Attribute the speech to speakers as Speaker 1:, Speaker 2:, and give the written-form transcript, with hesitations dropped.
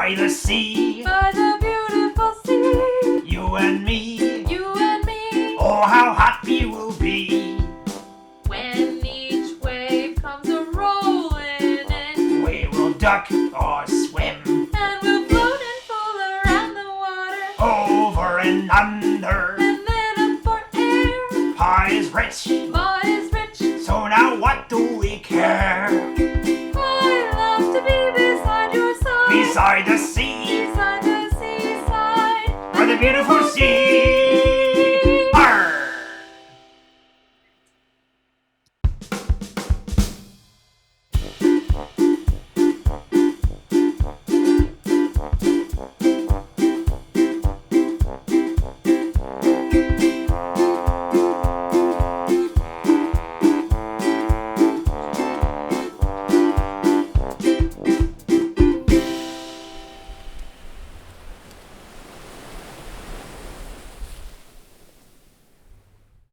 Speaker 1: by the sea,
Speaker 2: by the beautiful sea.
Speaker 1: you and me,
Speaker 2: You and me.
Speaker 1: oh how happy we'll be.
Speaker 2: When each wave comes a rolling in,
Speaker 1: We will duck or swim,
Speaker 2: and we'll float and fool around the water,
Speaker 1: over and under.
Speaker 2: and then up for air.
Speaker 1: Pie is rich,
Speaker 2: Ma is rich.
Speaker 1: so now what do we care?
Speaker 2: I love to be beside your side,
Speaker 1: Beside the sea,
Speaker 2: beside the seaside,
Speaker 1: by the beautiful sea.